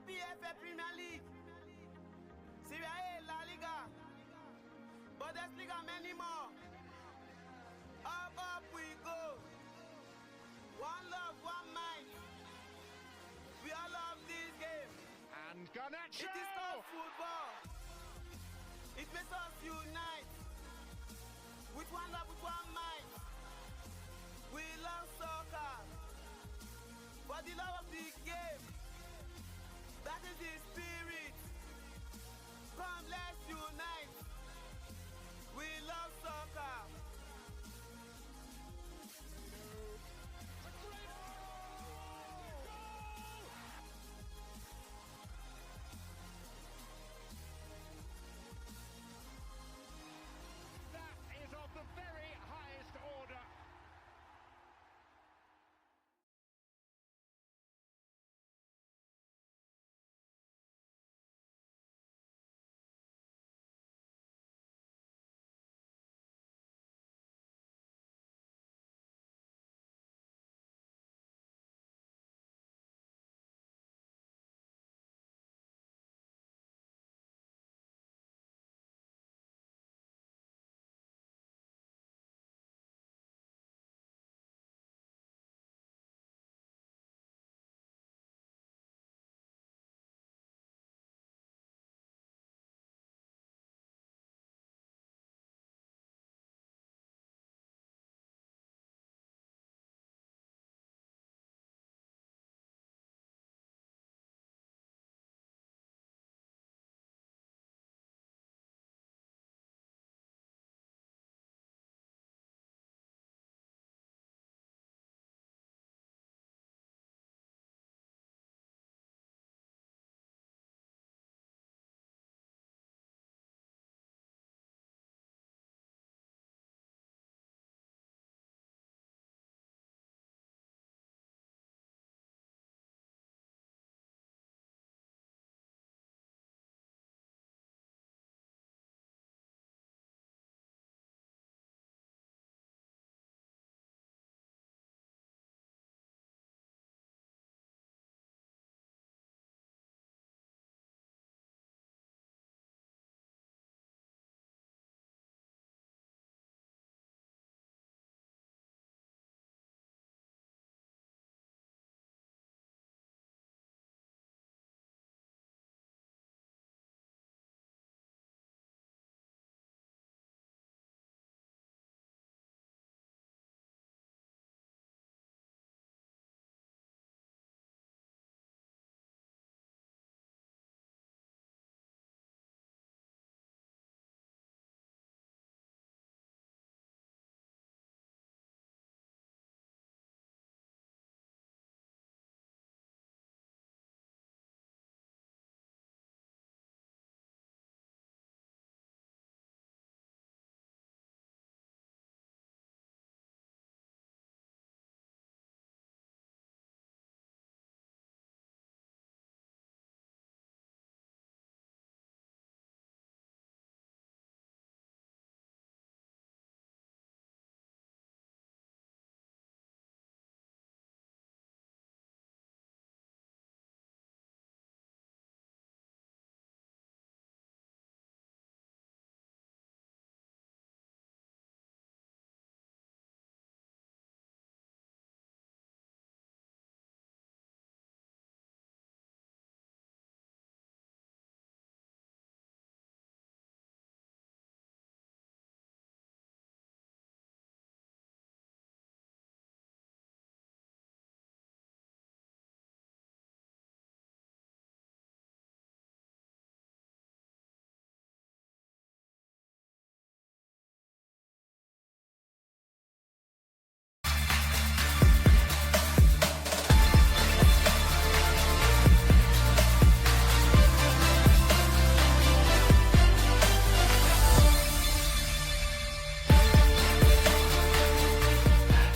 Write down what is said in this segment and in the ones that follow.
PFA Premier League, Serie A, La Liga, Bundesliga, many more. Up we go. One love, one mind. We all love this game. And Garnacho! It is called football. It makes us unite. With one love, with one mind. We love soccer. For the love of the game. That is the spirit. Come, let's unite. We love soccer. That is of the very highest order.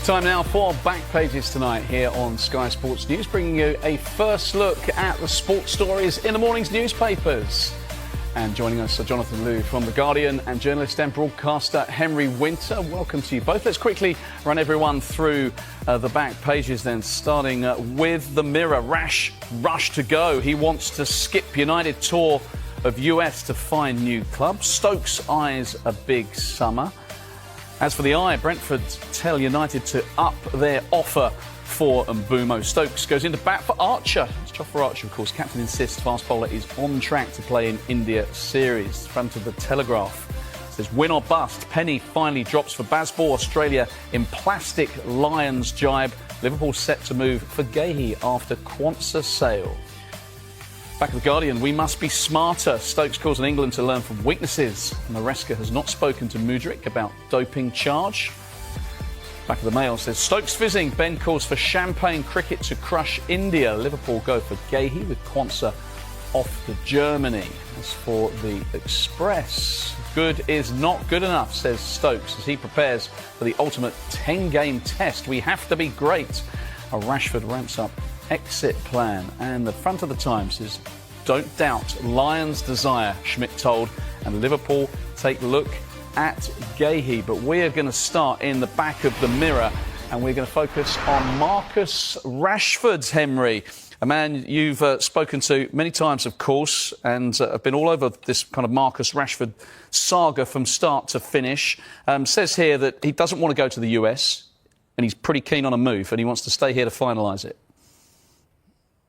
Time now for Back Pages tonight here on Sky Sports News, bringing you a first look at the sports stories in the morning's newspapers. And joining us are Jonathan Liew from The Guardian and journalist and broadcaster Henry Winter. Welcome to you both. Let's quickly run everyone through the back pages then, starting with the Mirror. Rush to go. He wants to skip United tour of US to find new clubs. Stokes eyes a big summer. As for the Eye, Brentford tell United to up their offer for Mbeumo. Stokes goes into bat for Archer. It's Jofra Archer, of course. Captain insists fast bowler is on track to play in India series. Front of the Telegraph says win or bust. Penny finally drops for Bazball. Australia in plastic Lions jibe. Liverpool set to move for Gahey after Kwanzaa sale. Back of the Guardian, we must be smarter. Stokes calls on England to learn from weaknesses. Maresca has not spoken to Mudryk about doping charge. Back of the Mail says Stokes fizzing. Ben calls for champagne cricket to crush India. Liverpool go for Gahey with Kwanzaa off to Germany. As for the Express, good is not good enough, says Stokes as he prepares for the ultimate 10-game test. We have to be great. A Rashford ramps up exit plan. And the front of the Times says don't doubt Lions' desire, Schmidt told, and Liverpool take a look at Gahey. But we are going to start in the back of the Mirror and we're going to focus on Marcus Rashford's, Henry. A man you've spoken to many times, of course, and have been all over this kind of Marcus Rashford saga from start to finish. Says here that he doesn't want to go to the US and he's pretty keen on a move and he wants to stay here to finalise it.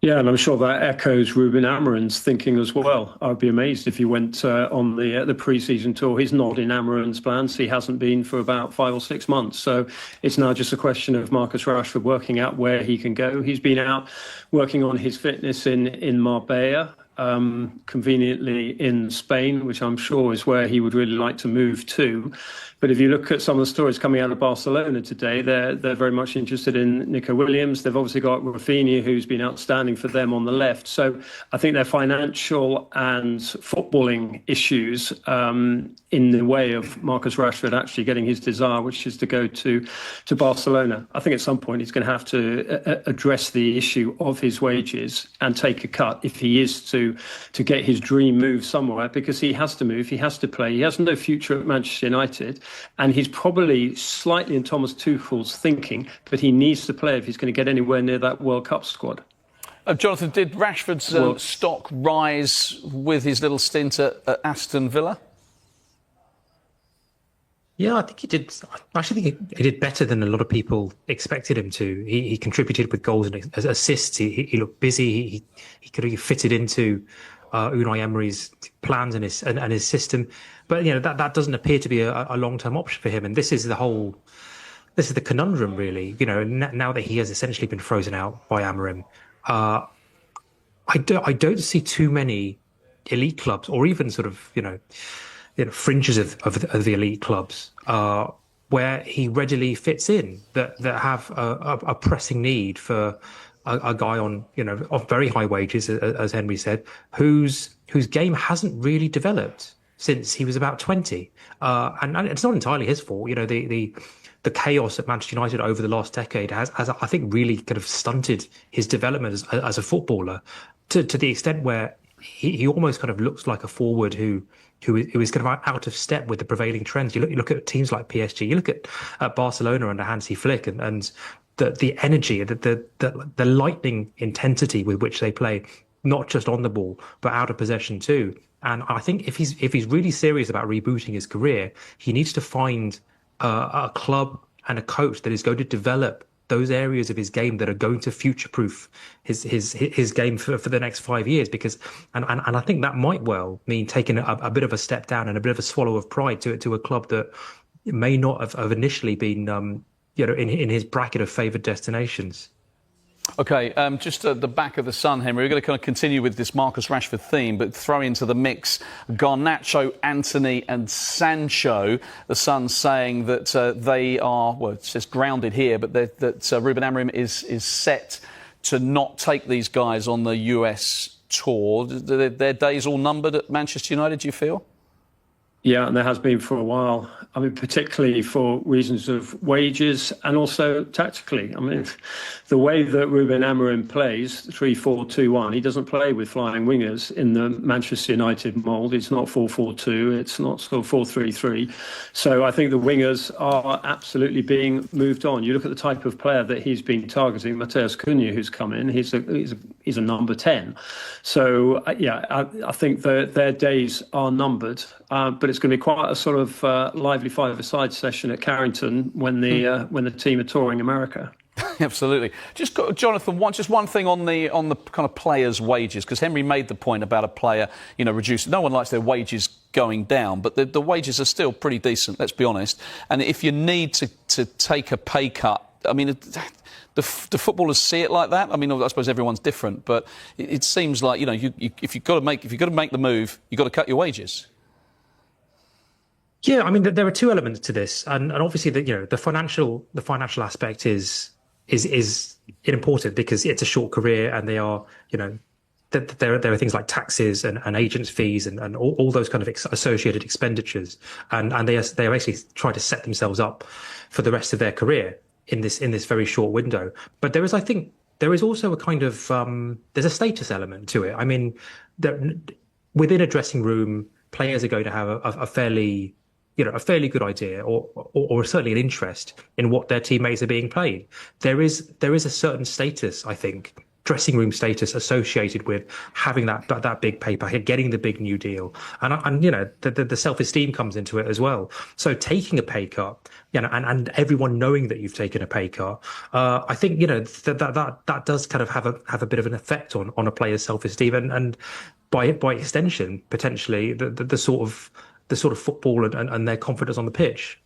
Yeah, and I'm sure that echoes Ruben Amorim's thinking as well. I'd be amazed if he went on the pre-season tour. He's not in Amorim's plans. He hasn't been for about 5 or 6 months. So it's now just a question of Marcus Rashford working out where he can go. He's been out working on his fitness in Marbella, conveniently in Spain, which I'm sure is where he would really like to move to. But if you look at some of the stories coming out of Barcelona today, they're very much interested in Nico Williams. They've obviously got Rafinha, who's been outstanding for them on the left. So I think their financial and footballing issues in the way of Marcus Rashford actually getting his desire, which is to go to Barcelona. I think at some point he's going to have to address the issue of his wages and take a cut if he is to get his dream move somewhere, because he has to move, he has to play. He has no future at Manchester United. And he's probably slightly in Thomas Tuchel's thinking, but he needs to play if he's going to get anywhere near that World Cup squad. Jonathan, did Rashford's stock rise with his little stint at Aston Villa? Yeah, I think he did. I actually think he did better than a lot of people expected him to. He contributed with goals and assists. He looked busy. He could have fitted into Unai Emery's plans and his system. But, you know, that doesn't appear to be a long-term option for him. And this is the conundrum, really. You know, now that he has essentially been frozen out by Amorim, I don't see too many elite clubs, or even sort of, fringes of the elite clubs, where he readily fits in, that have a pressing need for a guy on, of very high wages, as Henry said, whose game hasn't really developed since he was about 20. And it's not entirely his fault. The chaos at Manchester United over the last decade has I think, really kind of stunted his development as a footballer to the extent where he almost kind of looks like a forward who is kind of out of step with the prevailing trends. You look at teams like PSG, you look at Barcelona under Hansi Flick, and the energy, the lightning intensity with which they play, not just on the ball but out of possession too. And I think if he's really serious about rebooting his career, he needs to find a club and a coach that is going to develop those areas of his game that are going to future-proof his game for the next 5 years. Because and I think that might well mean taking a bit of a step down and a bit of a swallow of pride to a club that may not have initially been in his bracket of favoured destinations. OK, just at the back of the Sun, Henry, we're going to kind of continue with this Marcus Rashford theme, but throw into the mix Garnacho, Antony and Sancho. The Sun saying that they are, well, it says grounded here, but that Ruben Amorim is set to not take these guys on the US tour. Their days all numbered at Manchester United, do you feel? Yeah, and there has been for a while. I mean, particularly for reasons of wages and also tactically. I mean, the way that Ruben Amorim plays, 3-4-2-1, he doesn't play with flying wingers in the Manchester United mould. It's not 4-4-2, it's not sort of 4-3-3. So I think the wingers are absolutely being moved on. You look at the type of player that he's been targeting, Mateus Cunha, who's come in, he's a number 10. So, I think their days are numbered. But it's going to be quite a sort of lively five-a-side session at Carrington when the team are touring America. Absolutely. Just Jonathan, one thing on the kind of players' wages, because Henry made the point about a player, reduced. No one likes their wages going down, but the wages are still pretty decent. Let's be honest. And if you need to take a pay cut, I mean, do footballers see it like that? I mean, I suppose everyone's different, but it seems like if you've got to make the move, you've got to cut your wages. Yeah, I mean, there are two elements to this, and obviously the financial aspect is important because it's a short career, and they are there are things like taxes and agents' fees and all those kind of associated expenditures, and they are basically trying to set themselves up for the rest of their career in this very short window. But I think there is also a kind of there's a status element to it. I mean, within a dressing room, players are going to have a fairly good idea or certainly an interest in what their teammates are being paid. There is a certain status, I think, dressing room status associated with having that big pay packet, getting the big new deal, and the self-esteem comes into it as well. So taking a pay cut, and everyone knowing that you've taken a pay cut, I think that does kind of have a bit of an effect on a player's self-esteem and by extension potentially the sort of football and their confidence on the pitch.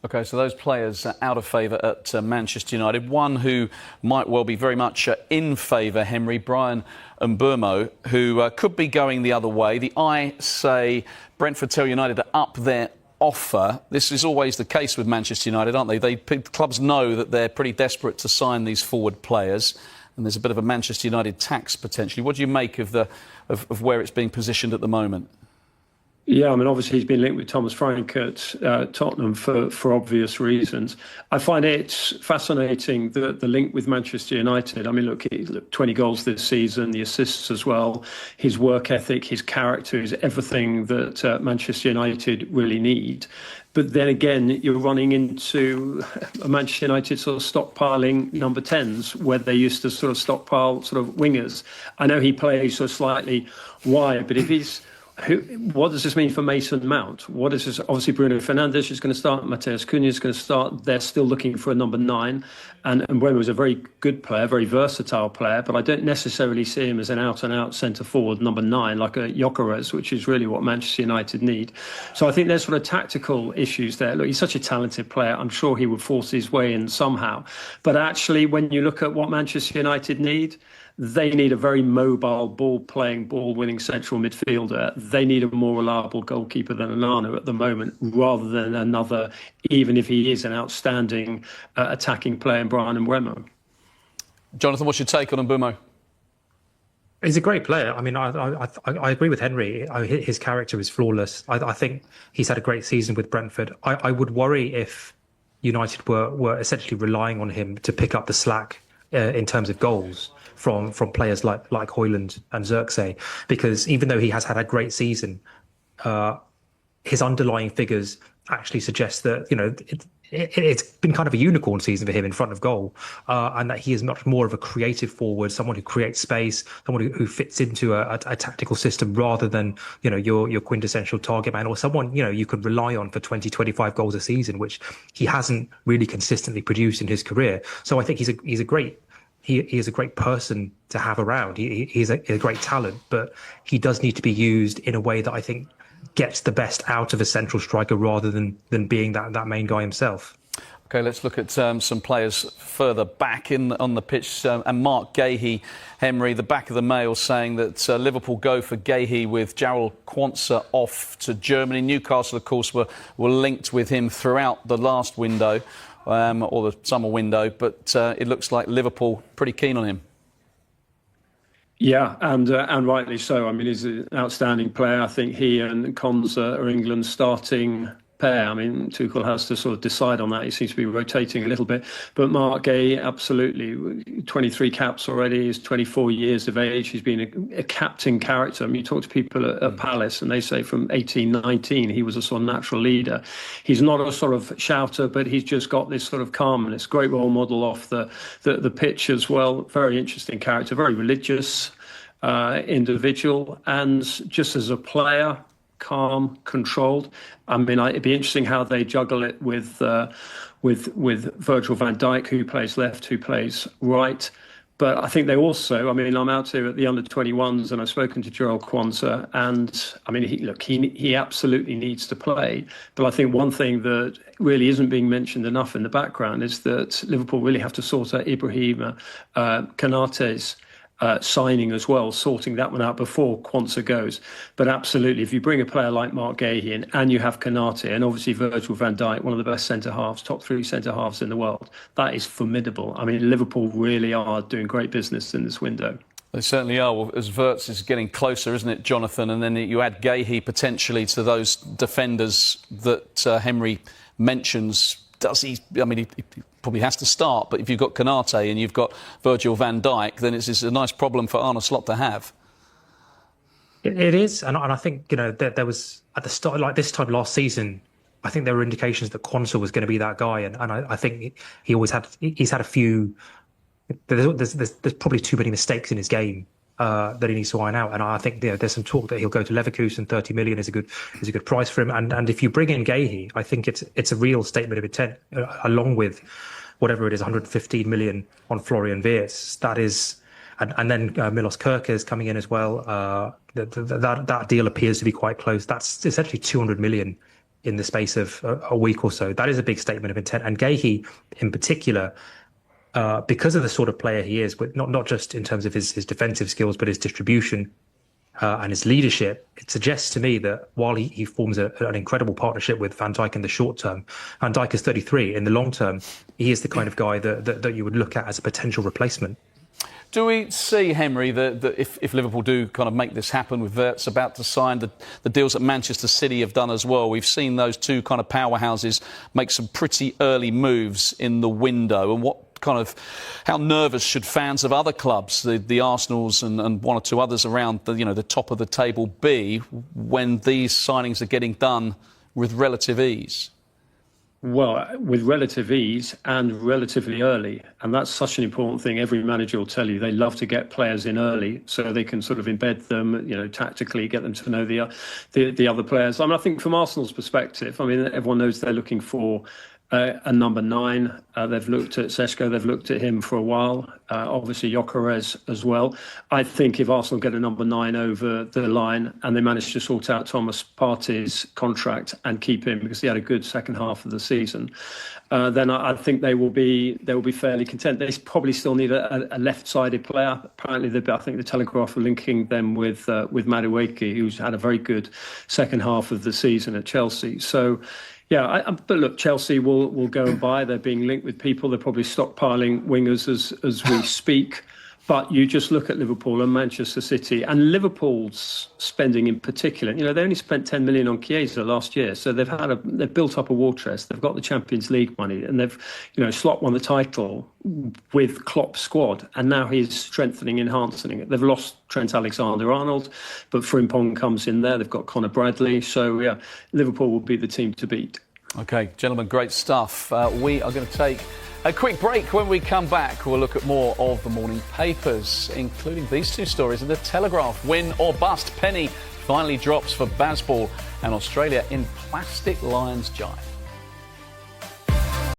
OK, so those players are out of favour at Manchester United. One who might well be very much in favour, Henry, Brian Mbeumo, who could be going the other way. The Eye say Brentford tell United to up their offer. This is always the case with Manchester United, aren't they? Clubs know that they're pretty desperate to sign these forward players, and there's a bit of a Manchester United tax potentially. What do you make of where it's being positioned at the moment? Yeah, I mean, obviously he's been linked with Thomas Frank at Tottenham for obvious reasons. I find it fascinating the link with Manchester United. I mean, look, 20 goals this season, the assists as well, his work ethic, his character is everything that Manchester United really need. But then again, you're running into a Manchester United sort of stockpiling number 10s, where they used to sort of stockpile sort of wingers. I know he plays sort of slightly wide, but if he's... What does this mean for Mason Mount? What is this? Obviously, Bruno Fernandes is going to start. Mateus Cunha is going to start. They're still looking for a number 9. And Mbeumo is a very good player, very versatile player, but I don't necessarily see him as an out-and-out centre-forward number 9 like a Gyökeres, which is really what Manchester United need. So I think there's sort of tactical issues there. Look, he's such a talented player. I'm sure he would force his way in somehow. But actually, when you look at what Manchester United need, they need a very mobile, ball-playing, ball-winning central midfielder. They need a more reliable goalkeeper than Onana at the moment, rather than another, even if he is an outstanding attacking player in Brian Mbeumo. Jonathan, what's your take on Mbeumo? He's a great player. I mean, I agree with Henry. His character is flawless. I think he's had a great season with Brentford. I would worry if United were essentially relying on him to pick up the slack in terms of goals from players like Højlund and Zirkzee, because even though he has had a great season, his underlying figures actually suggest that it's been kind of a unicorn season for him in front of goal, and that he is much more of a creative forward, someone who creates space, someone who fits into a tactical system rather than your quintessential target man, or someone you could rely on for 20-25 goals a season, which he hasn't really consistently produced in his career. So I think he is a great person to have around. He's a great talent, but he does need to be used in a way that I think gets the best out of a central striker rather than being that main guy himself. OK, let's look at some players further back on the pitch. And Mark Gahey, Henry, the back of the Mail, saying that Liverpool go for Gahey with Jarell Quansah off to Germany. Newcastle, of course, were linked with him throughout the last window. Or the summer window, but it looks like Liverpool pretty keen on him. Yeah, and rightly so. I mean, he's an outstanding player. I think he and Konsa are England's starting pair. I mean, Tuchel has to sort of decide on that. He seems to be rotating a little bit. But Mark Gay, absolutely. 23 caps already. He's 24 years of age. He's been a captain character. I mean, you talk to people at Palace and they say from 18, 19, he was a sort of natural leader. He's not a sort of shouter, but he's just got this sort of calmness. Great role model off the pitch as well. Very interesting character, very religious individual. And just as a player, calm, controlled. I mean, it'd be interesting how they juggle it with Virgil van Dijk, who plays left, who plays right. But I think they also, I mean, I'm out here at the under-21s and I've spoken to Joel Quansah, and I mean, he absolutely needs to play. But I think one thing that really isn't being mentioned enough in the background is that Liverpool really have to sort out Ibrahima Konaté's signing as well, sorting that one out before Quansah goes. But absolutely, if you bring a player like Mark Gahey in and you have Konaté and obviously Virgil van Dijk, one of the best centre-halves, top 3 centre-halves in the world, that is formidable. I mean, Liverpool really are doing great business in this window. They certainly are. Well, as Wirtz is getting closer, isn't it, Jonathan? And then you add Gahey potentially to those defenders that Henry mentions. Does he? I mean, he probably has to start, but if you've got Konaté and you've got Virgil van Dijk, then it's a nice problem for Arne Slot to have. It is, and I think, you know, there was at the start, like this time last season, I think there were indications that Quansah was going to be that guy, and I think he's had a few. There's probably too many mistakes in his game that he needs to iron out, and I think there's some talk that he'll go to Leverkusen. 30 million is a good price for him, and if you bring in Gahey, I think it's a real statement of intent, along with whatever it is, 115 million on Florian Wirtz. That is, and then Milos Kerkez is coming in as well. That deal appears to be quite close. That's essentially 200 million in the space of a week or so. That is a big statement of intent, and Gahey in particular. Because of the sort of player he is, but not just in terms of his defensive skills, but his distribution and his leadership, it suggests to me that while he forms an incredible partnership with Van Dijk in the short term, Van Dijk is 33, in the long term, he is the kind of guy that you would look at as a potential replacement. Do we see, Henry, that if Liverpool do kind of make this happen with Wirtz about to sign, the deals that Manchester City have done as well? We've seen those two kind of powerhouses make some pretty early moves in the window. And how nervous should fans of other clubs, the Arsenals and one or two others around the top of the table, be when these signings are getting done with relative ease? Well, with relative ease and relatively early. And that's such an important thing. Every manager will tell you they love to get players in early so they can sort of embed them, tactically, get them to know the other players. I mean, I think from Arsenal's perspective, I mean, everyone knows they're looking for a number 9. They've looked at Šeško, they've looked at him for a while. Obviously, Gyökeres as well. I think if Arsenal get a number 9 over the line and they manage to sort out Thomas Partey's contract and keep him because he had a good second half of the season, then I think they will be fairly content. They probably still need a left-sided player. Apparently, I think the Telegraph are linking them with Madueke, who's had a very good second half of the season at Chelsea. So. Yeah, but look, Chelsea will go and buy. They're being linked with people. They're probably stockpiling wingers as we speak. But you just look at Liverpool and Manchester City, and Liverpool's spending in particular. They only spent 10 million on Chiesa last year, so they've built up a war chest. They've got the Champions League money, and they've Slot won the title with Klopp's squad, and now he's strengthening, enhancing it. They've lost Trent Alexander-Arnold, but Frimpong comes in there. They've got Conor Bradley, so yeah, Liverpool will be the team to beat. Okay, gentlemen, great stuff. We are going to take a quick break. When we come back, we'll look at more of the morning papers, including these two stories in the Telegraph. Win or bust, penny finally drops for baseball, and Australia in plastic Lions giant.